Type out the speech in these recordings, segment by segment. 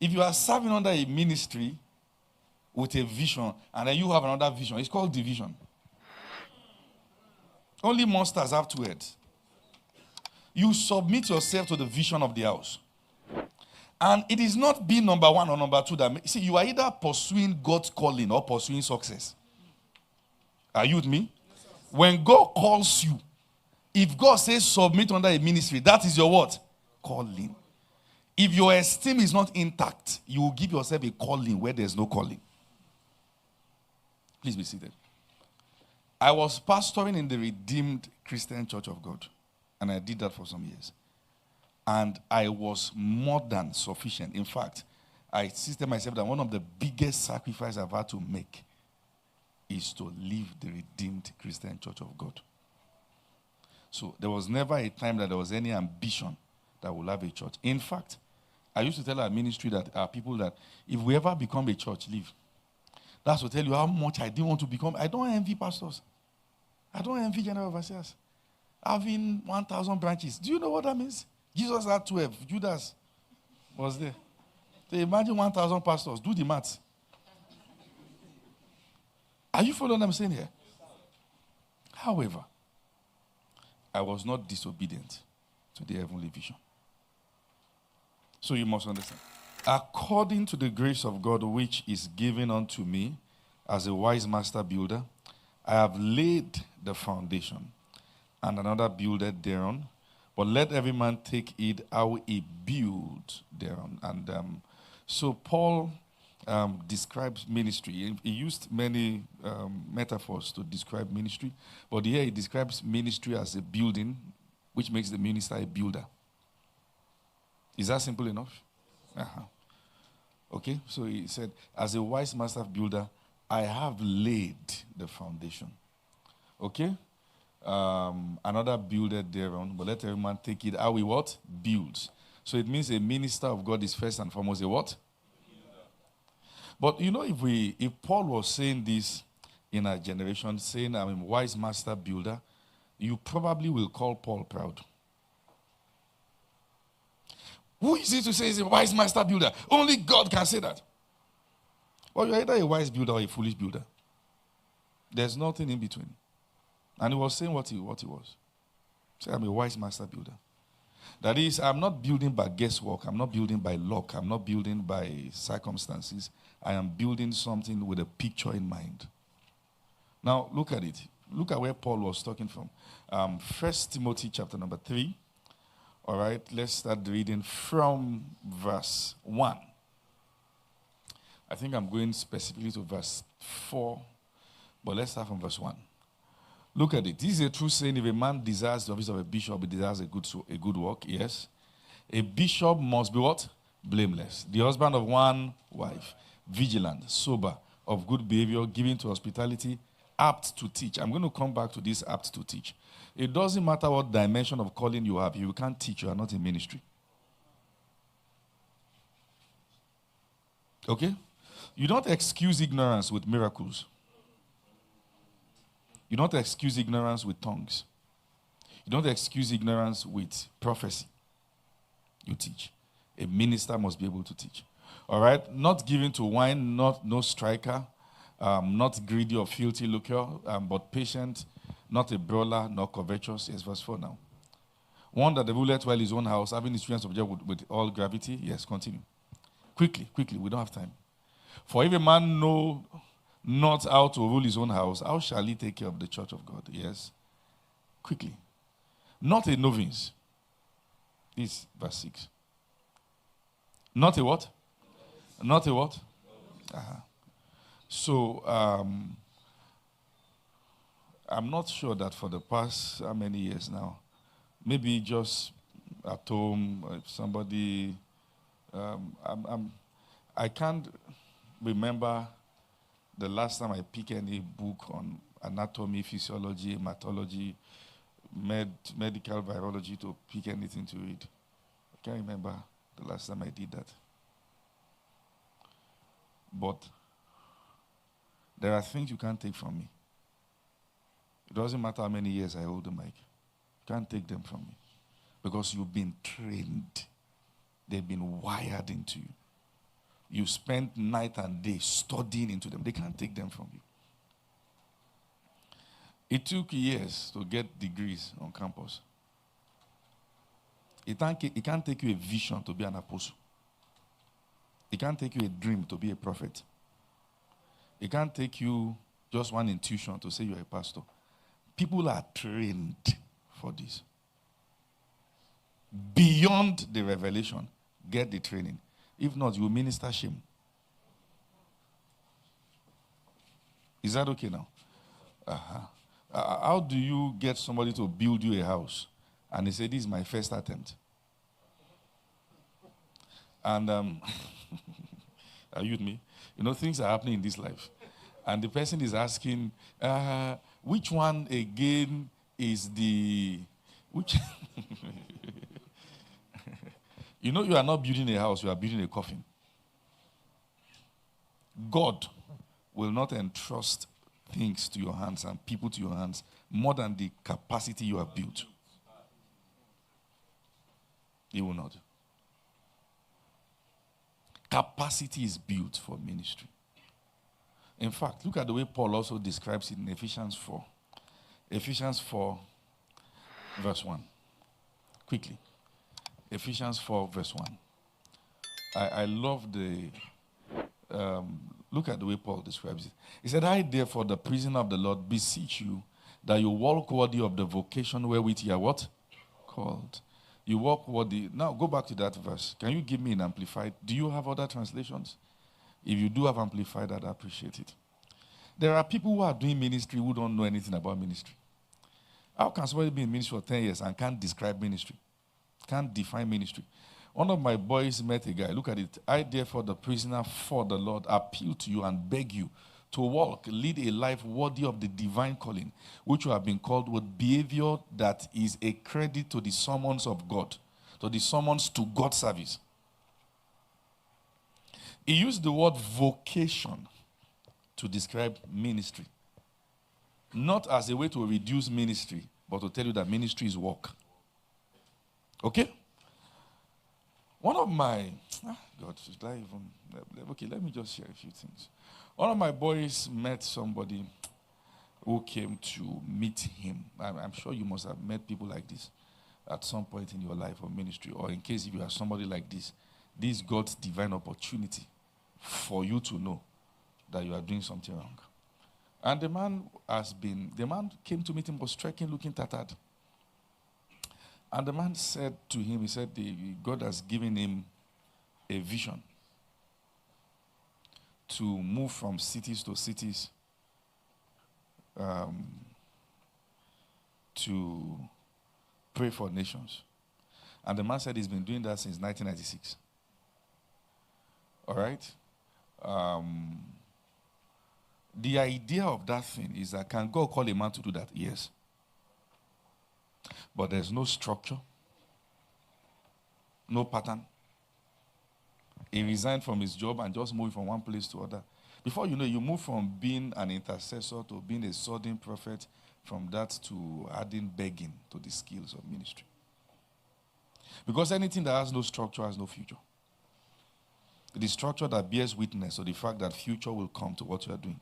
If you are serving under a ministry with a vision, and then you have another vision, it's called division. Only monsters have two heads. You submit yourself to the vision of the house. And it is not being number one or number two that see, you are either pursuing God's calling or pursuing success. Are you with me? Yes, when God calls you, if God says submit under a ministry, that is your what? Calling. If your esteem is not intact, you will give yourself a calling where there's no calling. Please be seated. I was pastoring in the Redeemed Christian Church of God, and I did that for some years. And I was more than sufficient. In fact, I insisted myself that one of the biggest sacrifices I've had to make is to leave the Redeemed Christian Church of God. So there was never a time that there was any ambition that we'll have a church. In fact, I used to tell our ministry that our people that if we ever become a church, leave. That's to tell you how much I didn't want to become. I don't envy pastors. I don't envy general overseers. Having 1,000 branches. Do you know what that means? Jesus had 12. Judas was there. So imagine 1,000 pastors. Do the math. Are you following what I'm saying here? However, I was not disobedient to the heavenly vision. So you must understand. According to the grace of God which is given unto me as a wise master builder, I have laid the foundation, and another builded thereon. But let every man take heed how he builds thereon. And so Paul describes ministry. He used many metaphors to describe ministry. But here he describes ministry as a building, which makes the minister a builder. Is that simple enough? Uh-huh. Okay, so he said, as a wise master builder, I have laid the foundation. Okay? Another builded thereon, but let every man take it how he what? Builds. So it means a minister of God is first and foremost a what? Builder. But you know, if Paul was saying this in our generation, saying I'm a wise master builder, you probably will call Paul proud. Who is it to say he's a wise master builder? Only God can say that. Well, you're either a wise builder or a foolish builder. There's nothing in between. And he was saying what he was. Say, I'm a wise master builder. That is, I'm not building by guesswork. I'm not building by luck. I'm not building by circumstances. I am building something with a picture in mind. Now, look at it. Look at where Paul was talking from. 1 Timothy chapter number 3. All right, let's start reading from verse 1. I think I'm going specifically to verse 4, but let's start from verse 1. Look at it. This is a true saying. If a man desires the office of a bishop, he desires a good work, yes. A bishop must be what? Blameless. The husband of one wife, vigilant, sober, of good behavior, giving to hospitality, apt to teach. I'm going to come back to this apt to teach. It doesn't matter what dimension of calling you have. If you can't teach, you are not in ministry. Okay? You don't excuse ignorance with miracles. You don't excuse ignorance with tongues. You don't excuse ignorance with prophecy. You teach. A minister must be able to teach. All right? Not given to wine, no striker, not greedy or filthy lucre, but patient, not a brawler, nor covetous. Yes, verse 4 now. One that the ruleth well his own house, having his children subject with all gravity. Yes, continue. Quickly, we don't have time. For if a man know not how to rule his own house, how shall he take care of the church of God? Yes. Quickly. Not a novice. This verse 6. Not a what? Not a what? Uh-huh. So, I'm not sure that for the past how many years now, maybe just at home, if somebody, I can't remember the last time I picked any book on anatomy, physiology, hematology, medical virology to pick anything to read. I can't remember the last time I did that. But there are things you can't take from me. It doesn't matter how many years I hold the mic. You can't take them from me. Because you've been trained. They've been wired into you. You spend night and day studying into them. They can't take them from you. It took years to get degrees on campus. It can't take you a vision to be an apostle. It can't take you a dream to be a prophet. It can't take you just one intuition to say you're a pastor. People are trained for this. Beyond the revelation, get the training. If not, you will minister shame. Is that okay now? How do you get somebody to build you a house? And they say, this is my first attempt. And are you with me? You know, things are happening in this life. And the person is asking, which one again is the... Which... You know, you are not building a house, you are building a coffin. God will not entrust things to your hands and people to your hands more than the capacity you have built. He will not. Capacity is built for ministry. In fact, look at the way Paul also describes it in Ephesians 4. Ephesians 4, verse 1. Quickly. Ephesians 4, verse 1. I love the... look at the way Paul describes it. He said, I, therefore, the prisoner of the Lord, beseech you that you walk worthy of the vocation wherewith you are what? Called. You walk worthy. Now, go back to that verse. Can you give me an amplified? Do you have other translations? If you do have amplified, I'd appreciate it. There are people who are doing ministry who don't know anything about ministry. How can somebody be in ministry for 10 years and can't describe ministry? Can't define ministry? One of my boys met a guy. Look at it. I, therefore, the prisoner for the Lord, appeal to you and beg you to walk, lead a life worthy of the divine calling, which you have been called with behavior that is a credit to the summons of God, to the summons to God's service. He used the word vocation to describe ministry. Not as a way to reduce ministry, but to tell you that ministry is work. Okay? One of my... God, should I even... Okay, let me just share a few things. One of my boys met somebody who came to meet him. I'm sure you must have met people like this at some point in your life or ministry, or in case if you are somebody like this is God's divine opportunity for you to know that you are doing something wrong. And the man came to meet him, was trekking, looking tattered. And the man said to him, he said, God has given him a vision to move from cities to cities, to pray for nations. And the man said he's been doing that since 1996. All right? The idea of that thing is that can God call a man to do that? Yes. But there's no structure, no pattern. He resigned from his job and just moved from one place to other. Before you know, you move from being an intercessor to being a sordid prophet, from that to adding begging to the skills of ministry. Because anything that has no structure has no future. It is structure that bears witness to the fact that future will come to what you are doing.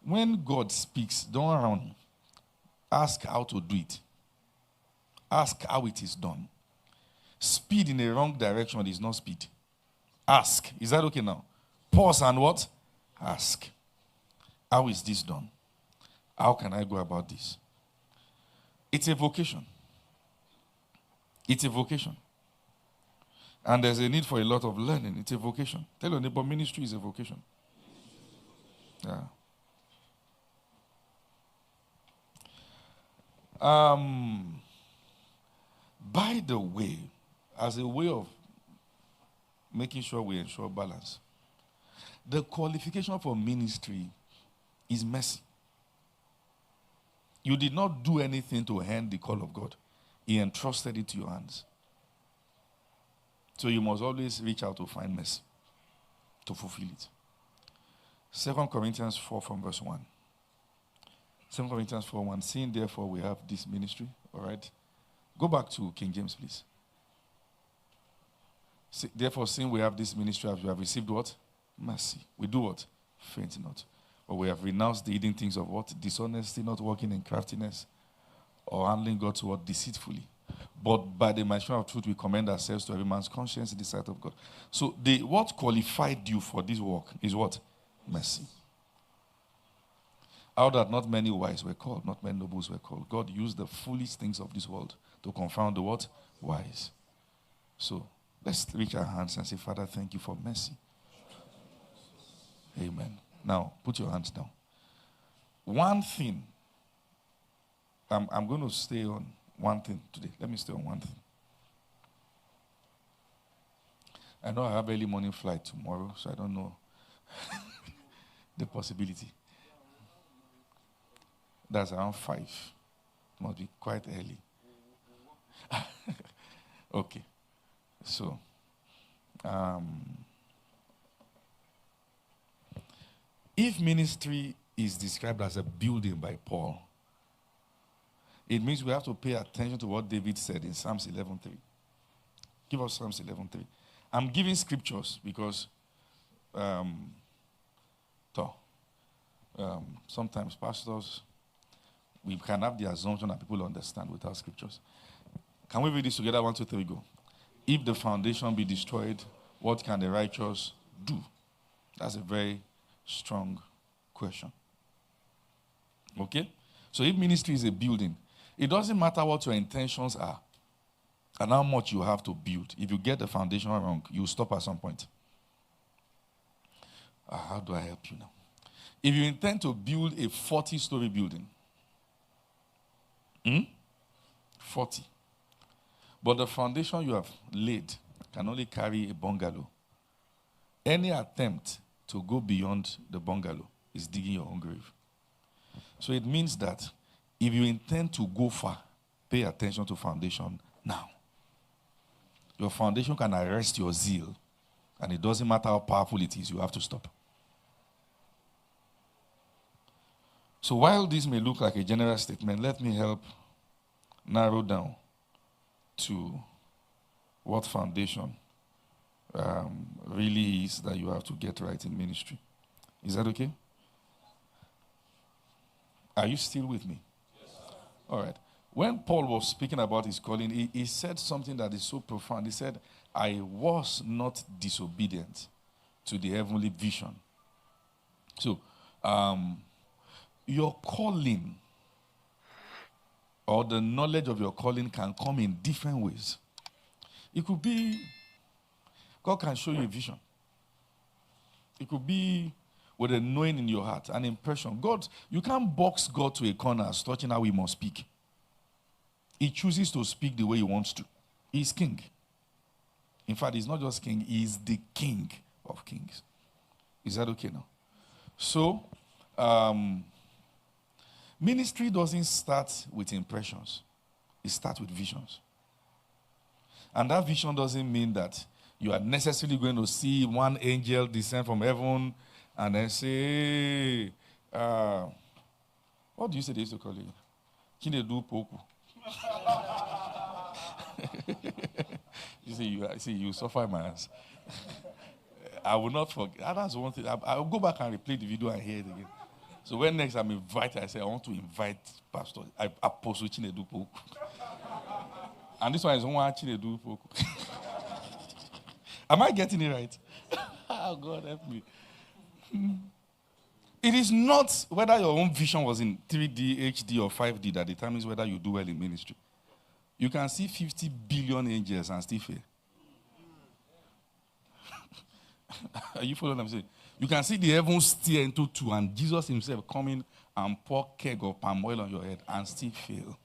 When God speaks, don't run. Ask how to do it. Ask how it is done. Speed in a wrong direction is not speed. Ask. Is that okay now? Pause and what? Ask. How is this done? How can I go about this? It's a vocation. It's a vocation. And there's a need for a lot of learning. It's a vocation. Tell your neighbor, ministry is a vocation. Yeah. By the way, as a way of making sure we ensure balance, the qualification for ministry is mercy. You did not do anything to earn the call of God. He entrusted it to your hands. So you must always reach out to find mercy to fulfill it. 2 Corinthians 4 from verse 1. 2 Corinthians 4:1. Seeing therefore we have this ministry. All right. Go back to King James, please. Therefore, seeing we have this ministry, as we have received what? Mercy. We do what? Faint not. But we have renounced the hidden things of what? Dishonesty, not walking in craftiness, or handling God's word deceitfully. But by the manifestation of truth, we commend ourselves to every man's conscience in the sight of God. So what qualified you for this work is what? Mercy. Out that not many wise were called, not many nobles were called. God used the foolish things of this world to confound the what? Wise. So let's reach our hands and say, Father, thank you for mercy. Amen. Now, put your hands down. One thing, I'm going to stay on one thing today. Let me stay on one thing. I know I have early morning flight tomorrow, so I don't know the possibility. That's around 5. Must be quite early. Okay. So, if ministry is described as a building by Paul, it means we have to pay attention to what David said in Psalms 11:3. Give us Psalms 11:3. I'm giving scriptures because sometimes pastors, we can have the assumption that people understand without scriptures. Can we read this together? 1, 2, 3, go. If the foundation be destroyed, what can the righteous do? That's a very strong question. Okay? So if ministry is a building, it doesn't matter what your intentions are and how much you have to build. If you get the foundation wrong, you'll stop at some point. How do I help you now? If you intend to build a 40-story building, 40. But the foundation you have laid can only carry a bungalow. Any attempt to go beyond the bungalow is digging your own grave. So it means that if you intend to go far, pay attention to foundation now. Your foundation can arrest your zeal, and it doesn't matter how powerful it is, you have to stop. So while this may look like a general statement, let me help narrow down to what foundation really is that you have to get right in ministry. Is that okay? Are you still with me? Yes, sir. All right. When Paul was speaking about his calling, he said something that is so profound. He said, I was not disobedient to the heavenly vision. So, your calling or the knowledge of your calling can come in different ways. It could be, God can show you a vision. It could be with a knowing in your heart, an impression. God, you can't box God to a corner starting how he must speak. He chooses to speak the way he wants to. He's king. In fact, he's not just king, he's the king of kings. Is that okay now? So, ministry doesn't start with impressions. It starts with visions. And that vision doesn't mean that you are necessarily going to see one angel descend from heaven and then say, what do you say they used to call it? Chinedu Poku. You see, you suffer my ass. I will not forget. That's one thing. I'll go back and replay the video and hear it again. So when next I'm invited, I say, I want to invite Pastor Apostle Chinedu Poku. And this one is one Chinedu Poku. Am I getting it right? Oh, God help me. It is not whether your own vision was in 3D, HD, or 5D that determines whether you do well in ministry. You can see 50 billion angels and still fail. Are you following what I'm saying? You can see the heavens steer into two and Jesus himself coming and pour keg of palm oil on your head and still fail.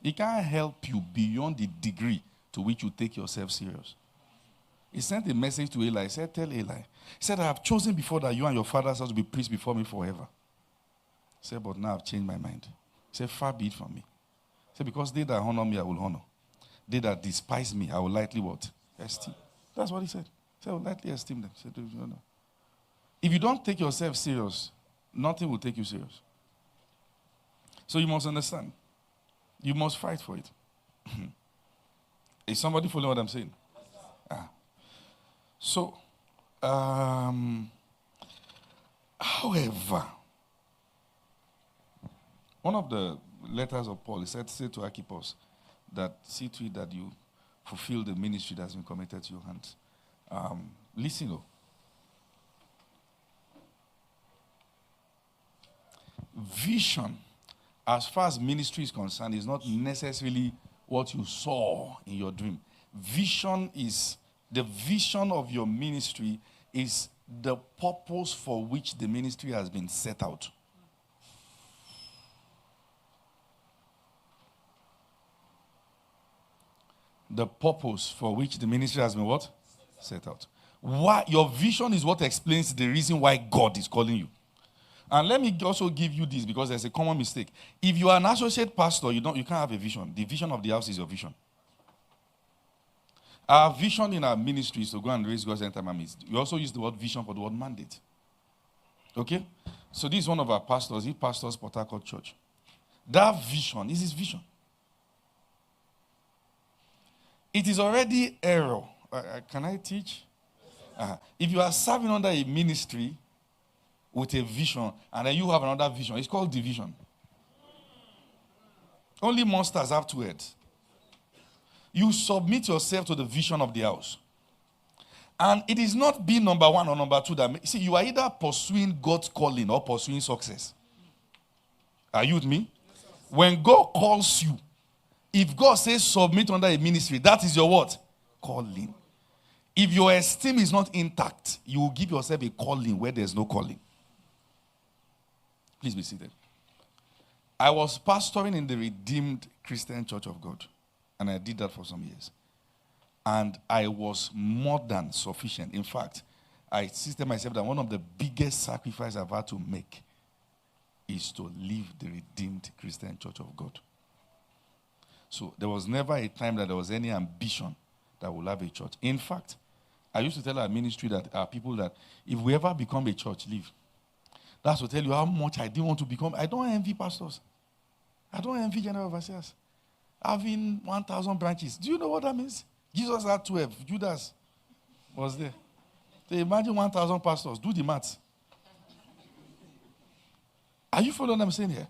He can't help you beyond the degree to which you take yourself serious. He sent a message to Eli. He said, tell Eli. He said, I have chosen before that you and your father's house to be priests before me forever. He said, but now I've changed my mind. He said, far be it from me. He said, because they that honor me, I will honor. They that despise me, I will lightly what? Esteem. That's what he said. He said, I will lightly esteem them. He said, no. If you don't take yourself serious, nothing will take you serious. So you must understand. You must fight for it. Is somebody following what I'm saying? So, however, one of the letters of Paul, he said, say to Archippus that see to it that you fulfill the ministry that has been committed to your hands. Listen, vision, as far as ministry is concerned, is not necessarily what you saw in your dream. Vision is, the vision of your ministry is the purpose for which the ministry has been set out. The purpose for which the ministry has been what? Set out. Why? Your vision is what explains the reason why God is calling you. And let me also give you this, because there's a common mistake. If you are an associate pastor, you can't have a vision. The vision of the house is your vision. Our vision in our ministry is to go and raise God's end time armies. We also use the word vision for the word mandate. Okay? So this is one of our pastors. He pastors Port Harcourt Church. That vision is his vision. It is already error. Can I teach? If you are serving under a ministry with a vision, and then you have another vision, it's called division. Only monsters have two heads. You submit yourself to the vision of the house. And it is not being number one or number two that see, you are either pursuing God's calling or pursuing success. Are you with me? When God calls you, if God says submit under a ministry, that is your what? Calling. If your esteem is not intact, you will give yourself a calling where there's no calling. Please be seated. I was pastoring in the Redeemed Christian Church of God, and I did that for some years. And I was more than sufficient. In fact, I insisted myself that one of the biggest sacrifices I've had to make is to leave the Redeemed Christian Church of God. So there was never a time that there was any ambition that we'll have a church. In fact, I used to tell our ministry that our people that if we ever become a church, leave. That's to tell you how much I didn't want to become. I don't envy pastors. I don't envy general overseers. Having 1,000 branches. Do you know what that means? Jesus had 12. Judas was there. So imagine 1,000 pastors. Do the maths. Are you following what I'm saying here?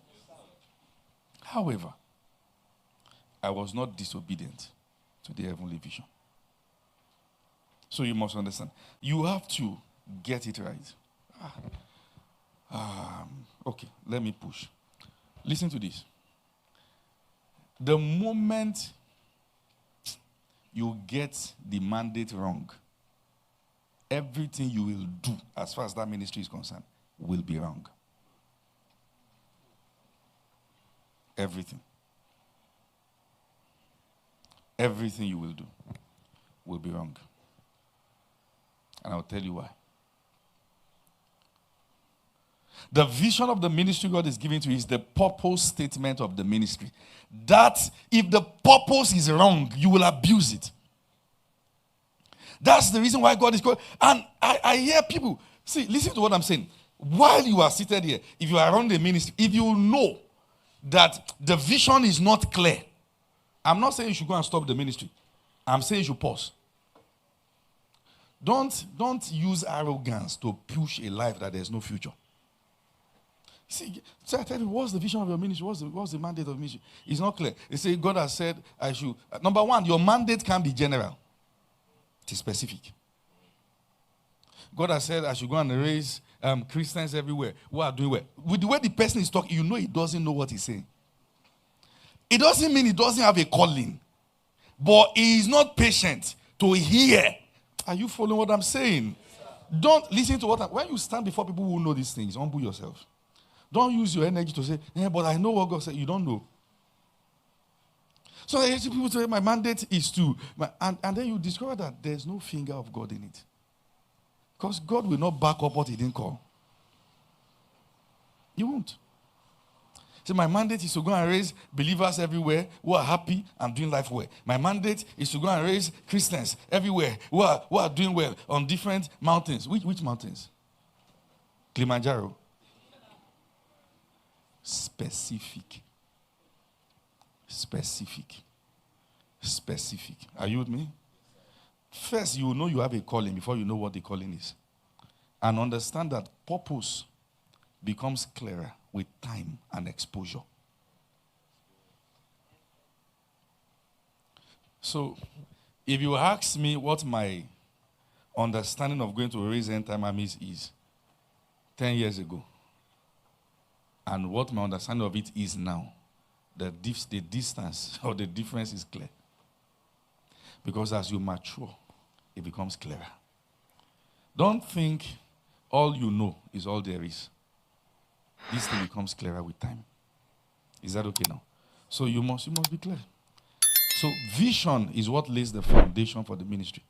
However, I was not disobedient to the heavenly vision. So you must understand. You have to get it right. Okay, let me push. Listen to this. The moment you get the mandate wrong, everything you will do as far as that ministry is concerned will be wrong. Everything. Everything you will do will be wrong. And I'll tell you why. The vision of the ministry God is giving to you is the purpose statement of the ministry. That if the purpose is wrong, you will abuse it. That's the reason why God is called. And I hear people, see, listen to what I'm saying. While you are seated here, if you are around the ministry, if you know that the vision is not clear, I'm not saying you should go and stop the ministry. I'm saying you should pause. Don't use arrogance to push a life that there's no future. See, so I tell you, what's the vision of your ministry? What's the mandate of ministry? It's not clear. They say God has said I should. Number one, your mandate can be general. It is specific. God has said I should go and raise Christians everywhere who are doing well. With the way the person is talking, you know he doesn't know what he's saying. It doesn't mean he doesn't have a calling. But he is not patient to hear. Are you following what I'm saying? Don't listen to when you stand before people who know these things, humble yourself. Don't use your energy to say, but I know what God said. You don't know. So I hear people say, my mandate is to, and then you discover that there's no finger of God in it. Because God will not back up what he didn't call. He won't. So my mandate is to go and raise believers everywhere who are happy and doing life well. My mandate is to go and raise Christians everywhere who are doing well on different mountains. Which mountains? Kilimanjaro. Specific. Are you with me? First, you will know you have a calling before you know what the calling is. And understand that purpose becomes clearer with time and exposure. So, if you ask me what my understanding of going to raise end time armies is 10 years ago, and what my understanding of it is now, the distance or the difference is clear. Because as you mature, it becomes clearer. Don't think all you know is all there is. This thing becomes clearer with time. Is that okay now? So you must be clear. So vision is what lays the foundation for the ministry.